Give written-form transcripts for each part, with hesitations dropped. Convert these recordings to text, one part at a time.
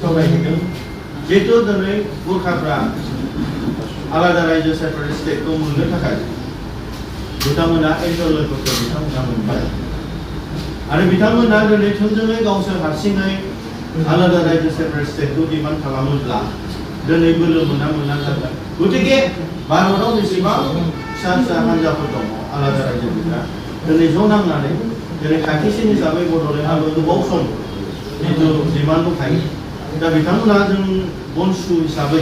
सावरायहैदों जिहेतु दिनै गुरखाफ्रा आलादा रायजो सेपारेट स्टेटखौ मोननो थाखाय बिथांमोना एनरलफोरखौ बिथांमोना मोनबाय आरो बिथांमोना दिनै थोंजोङै गावसोर हारसिङै आलादा रायजो सेपारेट स्टेटखौ डिमान्ड खालामोब्ला दिनै बोलो मोना जागोन गतिके भारताव बेसेबां फिसा फिसा हान्जाफोर दङ आलादा रायजोफोरा दिनै ज' नांनानै दिनै खाथिसिन हिसाबै बड'लेण्डआबो गोबाव सम जिथु डिमान्ड दंखायो दा बिथांमोना जों बनसु हिसाबै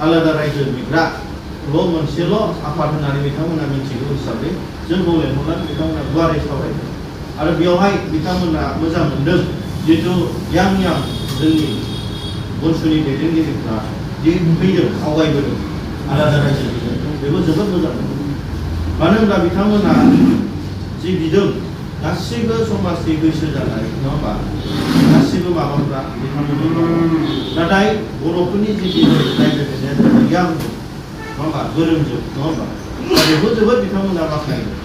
आलादा रायजो बिग्राल' मोनसेल' आफाद होननानै बिथांमोना मिथिगौ हिसाबै जोंखौ लेंहरनानै बिथांमोना गुवारै सावरायदों आरो बेवहाय बिथांमोना मोजां मोनदों जिथु यां जोंनि बनसुनि दैदेनगिरिफ्रा दि फैदों आवगायबोदों आलादा रायजोनिजों बेखौ जोबोद मोजां मोनदों मानो होनब्ला बिथांमोना जि बिदों गासिबो समाजनि बैसो जानाय नङा होमबा गासिबो माबाफ्रा बिथांमोननि दङ नाथाय बर'फोरनि जि रायज्लायनाया जाबाय यां नङा होमबा गोरोंजोब नङा होमबा दा बेखौ जोबोद बिथांमोना बाख्नायदों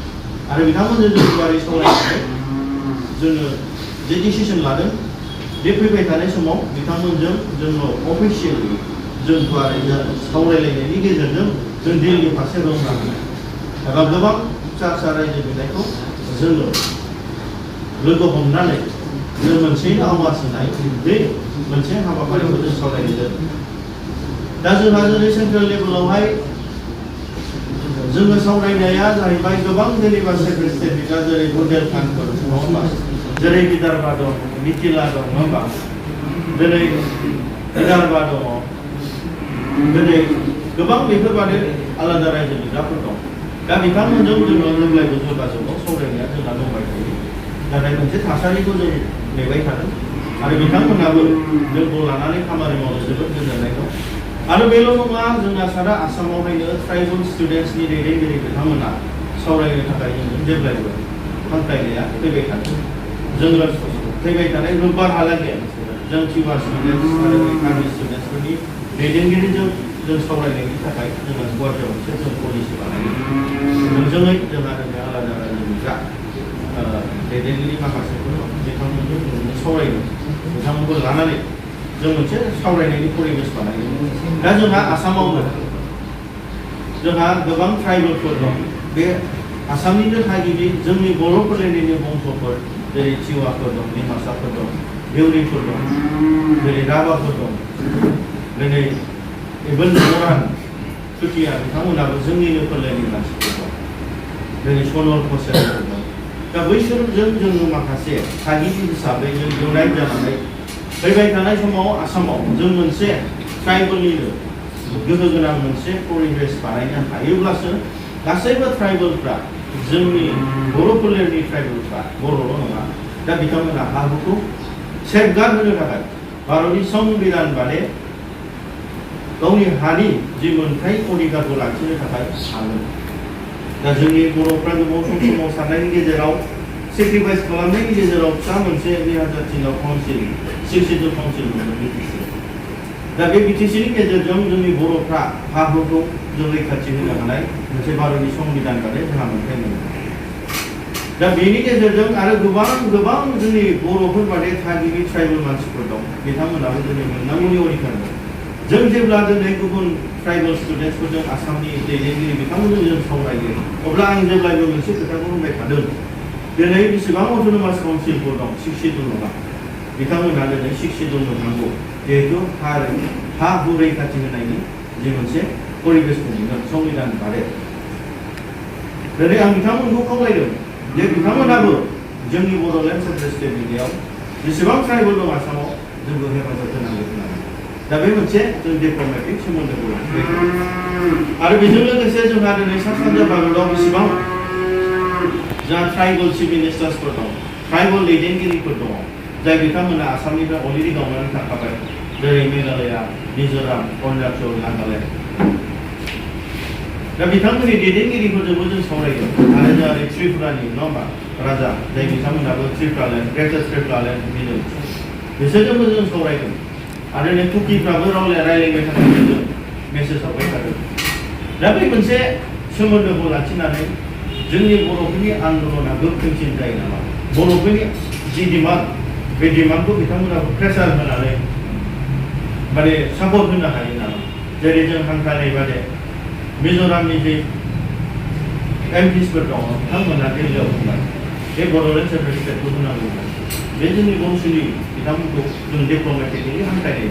आरो बिथांमोनजों जों गुवारै सावरायनानै जोङो जे डिसिसन लादों बे फैबाय थानाय समाव बिथांमोनजों जोङो अफिसियेलि जों गुवारै सावरायलायनायनि गेजेरजों जों दिल्ली फारसे रंजानो एबा गोबां फिसा फिसा रायजो बिनायखौ जोङो लोगो हमनानै जों मोनसेयैनो आवाज होनाय बे मोनसे हाबाफारिखौ जों सावरायनाय जादों दा जोंहा दिनै सेन्ट्रेल लेभेलावहाय जोङो सावरायनाया जाहैबाय गोबां जेनेबा सेपारेट स्टेटनिफ्रा जेरै बुन्देलखान्डफोर नङा होमबा जेरै विदर्भा दं मिथिला दं नङा होमबा दिनै विदर्भा दङ दिनै गोबां बेफोरबादि आलादा रायजो बिग्राफोर दं दा बिथांमोनजों जोङो जेब्लायबो जगाजगाव सावरायनाया जोंना दंबाय थायो नाथाय मोनसे थासारिखौ जों नेबाय थादों आरो बिथांमोनाबो जोंखौ लानानै खामानि मावनो जोबोद गोजोननाय दं आरो बेल' नङा जोंना सारा आसामावहायनो ट्राइबेल स्टुडेन्ट्सनि दैदेनगिरि बिथांमोना सावरायनो थाखाय जोङो जेब्लायबो हांख्रायनाया फैबाय थादों जोङो फैबाय थानाय रबिबारहालागै जों टिउबार स्टुडेन्टस आरो कार्बि स्टुडेन्टसफोरनि दैदेनगिरिजों जों सावरायनायनि थाखाय जोङो गुवाहाटियाव मोनसे जों पलिसि बानायदों थोंजोङै जोंहा दिनै आलादा रायजोनिफ्रा दैदेनगिरि माखासेफोर बिथांमोनजों जों सावरायदों बिथांमोनखौ लानानै जों मोनसे सावरायनायनि परिबेस बानायदों दा जोंहा आसामावनो जोंहा गोबां ट्राइबेलफोर दं बे आसामनिनो थागिबि जोंनि बर' फोलेरनिनो बंस'फोर जेरै टिवाफोर दं डिमासाफोर दं देउरिफोर दं जेरै राभाफोर दं दिनै इभेन मरान चुटिया बिथांमोनाबो जोंनिनो फोलेरनि मानसिफोर दं दिनै सनल कसारिफोर दं दा बैसोरजों जोङो माखासे थागिबि हिसाबै जों इउनाइट जानानै फैबाय थानाय समाव आसामाव जों मोनसे ट्राइबेलनिनो गोहो गोनां मोनसे परिबेस बानायनो हायोब्लासो गासैबो ट्राइबेलफ्रा जोंनि बर' फोलेरनि ट्राइबेलफ्रा बर'ल' नङा दा बिथांमोना हा हुखौ सेफगार्ड होनो थाखाय भारतनि संबिधान बादे गावनि हानि जि मोनथाय अधिकारखौ लाखिनो थाखाय हागोन दा जोंनि बर'फ्रा गोबाव समाव साननायनि गेजेराव सेक्रिफाइस खालामनायनि गेजेराव फिसा मोनसे 2003आव काउन्सिल 62 काउन्सिल मोनो बिटिसि दा बे बिटिसिनि गेजेरजों जोंनि बर'फ्रा हा हुखौ जों रैखाथि होनो हानाय मोनसे भारतनि संबिधान बादे जोंहा मोनथाय मोनो दा बेनि गेजेरजों आरो गोबां जोंनि बर'फोर बादे थागिबि ट्राइबेल मानसिफोर दं बिथांमोनाबो दिनै मोननांगौनि अधिकार दं जों जेब्ला दिनै गुबुन ट्राइबेल स्टुडेन्टसफोरजों आसामनि दैदेनगिरि बिथांमोनजों जों सावरायो अब्ला आं जेब्लायबो मोनसे खोथाखौ बुंबाय थादों दिनै बेसेबां अट'नमास काउन्सिलफोर दं 62 नङा बिथांमोनहा दिनै 62 मोननांगौ जिहेतु हा हु रैखाथि होनायनि जे मोनसे परिबेसखौ मोनगोन संबिधान बादे दिनै आं बिथांमोनखौ खावलायदों जे बिथांमोनाबो जोंनि बड'लेण्ड सेपारेट स्टेट बिनायाव जेसेबां ट्राइबेल दं आसामाव जोंबो हेफाजाब होनांगौ होननानै दा बे मोनसे जों डिप्ल'मेटिक सोमोन्दोखौ लाखिबाय आरो बेजों लोगोसे जोंहा दिनै सा सानजा भारताव बेसेबां जोंहा ट्राइबेल चिफ मिनिस्टार्सफोर दं ट्राइबेल दैदेनगिरिफोर दङ जाय बिथांमोना आसामनिफ्राय अलरेडि गावनानै थाखाबाय जेरै मेघालया मिज'राम अरुणाचल नागालेण्ड दा बिथांमोननि दैदेनगिरिफोरजोंबो जों सावरायगोन आरो जोंहा त्रिपुरानि नङा होमबा राजा जाय बिथांमोनाबो त्रिपुरालेण्ड ग्रेटार त्रिपुरालेण्ड बिनो बिसोरजोंबो जों सावरायगोन आरो नै कुकिफ्राबो रायलायबाय थानाय जों मेसेज हरबाय थादों दा बे मोनसे सोमोन्दोखौ लाखिनानै जोंनि बर'फोरनि आन्दलना गोख्रोंसिन जायो नामा बर'फोरनि जि डिमान्ड बे डिमान्डखौ बिथांमोना प्रेसार होनानै माने सापर्ट होनो हायो नामा जेरै जों हांख्रायनाय बादि मिज'रामनि जे एमपिसफोर दङ बिथांमोना दिल्लीयाव बुंबाय बे बड'लेण्ड सेपारेट स्टेटखौ होनांगौ बे जोंनि बंसुलि बिथांमोनखौ जों डिप्ल'मेटिकलि हांख्रायनाय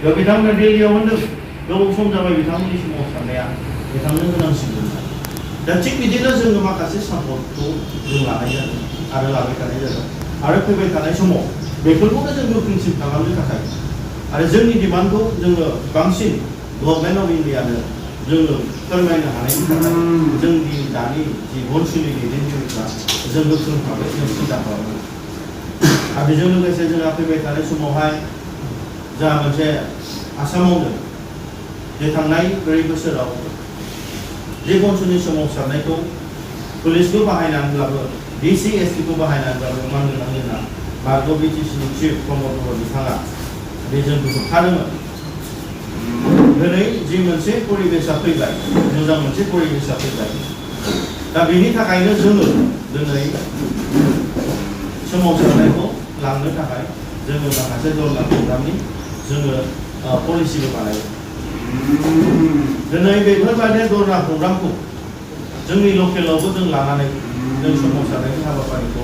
बेयाव बिथांमोना दिल्लीयाव होनदों गोबाव सम जाबाय बिथांमोननि सोमावसारनाया बिथांनो होनांसिगोन दा थिग बिदिनो जोङो माखासे सापर्टखौ जों लानाय जादों आरो लाबाय थानाय जादों आरो फैबाय थानाय समाव बेफोरखौनो जों गोख्रोंसिन खालामनो थाखाय आरो जोंनि डिमान्डखौ जोङो बांसिन गभर्नमेन्ट अफ इन्डियानो जोङो फोरमायनो हानायनि थाखाय जोंनि दानि जि बंसुलि दैदेनगिरिफ्रा जों गोख्रों भाबै जों सिन्था खालामो आरो बेजों लोगोसे जोंहा फैबाय थानाय समावहाय जोंहा मोनसे आसामावनो जे थांनाय 4 बोसोराव जे बंसुलि सोमावसारनायखौ पुलिसखौ बाहायनानैब्लाबो डिसि एसपिखौ बाहायनानैब्लाबो मानगोनां जोंना बारग' बिटिसिनि चिफ प्रमद बर' बिथाङा बेजों होबथादोंमोन दिनै जि मोनसे परिबेसा फैबाय मोजां मोनसे परिबेसा फैबाय दा बेनि थाखायनो जोङो दिनै सोमावसारनायखौ लांनो थाखाय जोङो माखासे धरना प्रग्रामनि जोङो पलिसिबो बानायो दिनै बेफोरबायदि धरना प्रग्रामखौ जोंनि लकेलावबो जों लानानै जों सोमावसारनायनि हाबाफारिखौ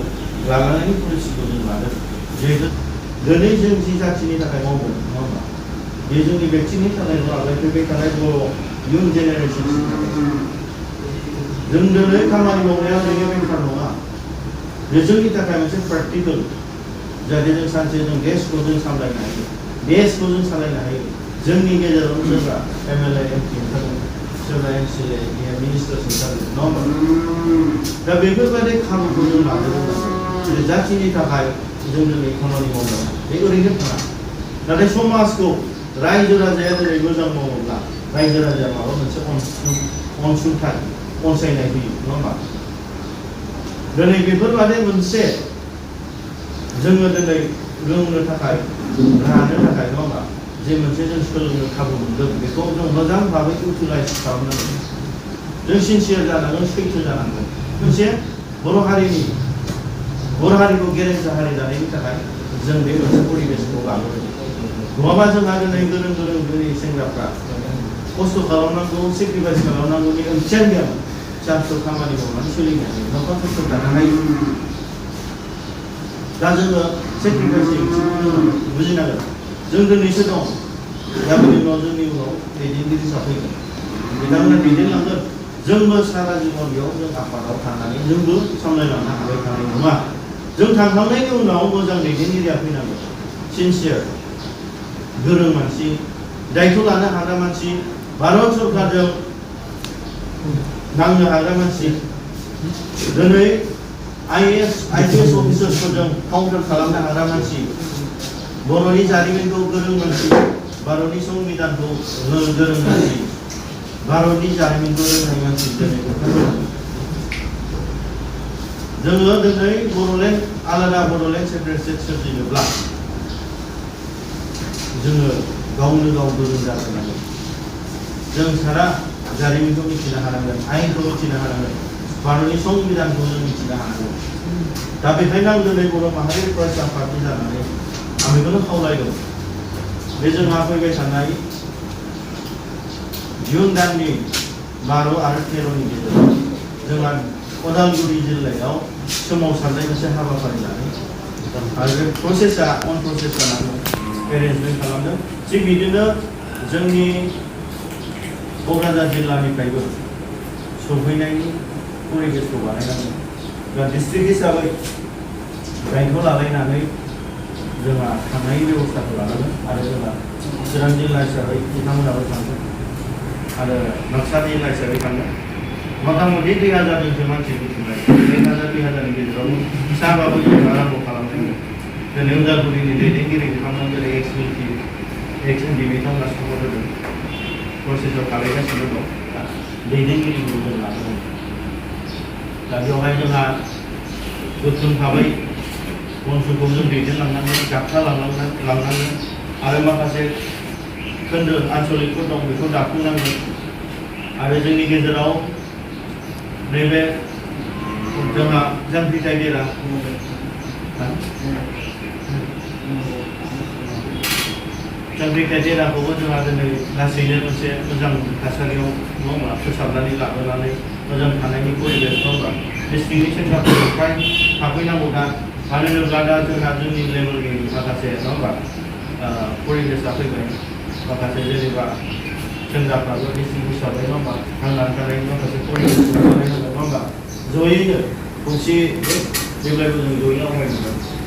लानानै पलिसिखौ जों लादों जिहेतु दिनै जों जि जाथिनि थाखाय मावदों नङा होमबा बे जोंनि बेक्तिनि थाखाय नङा फैबाय थानाय बर' इयुन जेनेरेसननि थाखाय जों दिनै खामानि मावनाया जोंनि बेखार नङा बे जोंनि थाखाय मोनसे प्रेक्टिकेल जाहाथे जों सानसे जों देशखौ जों सामलायनो हायो देशखौ जों सालायनो हायो जोंनि गेजेराव सोरबा एमएलए एमपि ओंखारगोन सोरबा एमसिएलए मिनिस्टार्स ओंखारगोन नङा होमबा दा बेफोरबायदि खाबुखौ जों लाजोबोब्ला जाथिनि थाखाय जों दिनै खामानि मावनो बे ओरैनो थाङा नाथाय समाजखौ रायजो राजाया दिनै मोजां मावोब्ला रायजो राजाया माबा मोनसे अनसुंथाइ अनसायनाय होयो नङा होमबा दिनै बेफोरबायदि मोनसे जोङो दिनै रोंनो थाखाय लानो थाखाय नङा होमबा जे मोनसे जों सोलोंनो खाबु मोनदों बेखौ जों मोजां भाबै इउटिलाइज खालामनांगोन जों सिनसियार जानांगोन सैथो जानांगोन मोनसे बर' हारिखौ गेरेमसा हारि जानायनि थाखाय जों बे मोनसे परिबेसखौ लाबोदों नङाबा जोंहा दिनै गोरों दिनै सेंग्राफ्रा खस्थ' खालामनांगौ सेक्रिफाइस खालामनांगौनि ओंथियानो गैयामोन फिसा फिसौ खामानि मावनानै सोलिनो हायो न'खर संसार दानो हायो दा जोङो सेक्रिफाइसनि ओंथिखौ जोङो बुजिनांगोन जों दिनैसो दं गाबोननि उनाव जोंनि उनाव दैदेनगिरि जाफैगोन बिथांमोना दैदेनलांगोन जोंबो सारा जिबन बेयाव जों आफादाव थानानै जोंबो सामलायलांनो हाबाय थानाय नङा जों थांखांनायनि उनाव मोजां दैदेनगिरिया फैनांगोन सिनसियार गोरों मानसि दायथ' लानो हाग्रा मानसि भारत सरकारजों नांनो हाग्रा मानसि दिनै आइएएस अफिसार्सफोरजों काउन्टार खालामनो हाग्रा मानसि बर'नि जारिमिनखौ गोरों मानसि भारतनि संबिधानखौ गोरों मानसि भारतनि जारिमिनखौ रोंनाय मानसि दिनै जोङो दिनै आलादा बड'लेण्ड सेपारेट स्टेट सोरजिनोब्ला जोङो गावनो गाव गोरों जानांगोन जों सारा जारिमिनखौ मिथिनो हानांगोन आयेनखौ मिथिनो हानांगोन भारतनि संबिधानखौ जों मिथिनो हानांगोन दा बेखायनो आं दिनै बर' माहारि फरायसा आफादनि जानानै आं बेखौनो खावलायदों बे जोंहा फैबाय थानाय जुन दाननि 12 आरो 13नि गेजेराव जोंहा उदालगुरि जिल्लायाव सोमावसारनाय मोनसे हाबाफारि लादों आरो बे प्रसेसा जानानै एरेन्जमेन्ट खालामदों थिग बिदिनो जोंनि क'क्राझार जिल्लानिफ्रायबो सौफैनायनि परिबेसखौ बानायनांगोन दा डिस्ट्रिक्ट हिसाबै दायथ' लालायनानै जोंहा थांनायनि बेबस्थाखौ लानांगोन आरो जोंहा चिरां जिल्ला हिसाबै बिथांमोनाबो थांगोन आरो बाक्सा जिल्ला हिसाबै थांगोन मथा मथि 2000 मानसि बुथुमनाय 2000-2000नि गेजेराव फिसाबाबो जों आराम्भ खालामनांगोन दिनै उदालगुरिनि दैदेनगिरि बिथांमोन जेरै एक्स एमपि बिथांमोना सापर्ट होदों प्रसेसआव खालामगासिनो दं दैदेनगिरिखौ जों लानांगोन दा बेवहाय जोंहा गोख्रों भाबै बंसुखौ जों दैदेनलांनांगोन जाबथा लांनांगोन आरो माखासे खोन्दो आन्सलिकफोर दं बेखौ दाफुंनांगोन आरो जोंनि गेजेराव नैबे जोंहा जांख्रिथाय बेरा जों बे क्राइटेरियाखौबो जोंहा दिनै लासैनो मोनसे मोजां थासारियाव नङा होमबा फोसाबनानै लाबोनानै मोजां थानायनि परिबेस नङा होमबा डिस्ट्रिक्टनि सेंग्राफोरखौ फ्राय थाफैनांगौ दा मानो होनोब्ला दा जोंहा जोंनि लेभेलनि माखासे नङा होमबा परिबेसा फैबाय माखासे जेनेबा सेंग्राफ्राबो डिस्ट्रिक्ट हिसाबै नङा होमबा थांनानै थानायनि माखासे परिबेसखौ नङा होमबा जयैनो खौसे जेब्लायबो जों जयै आवगायनांगोन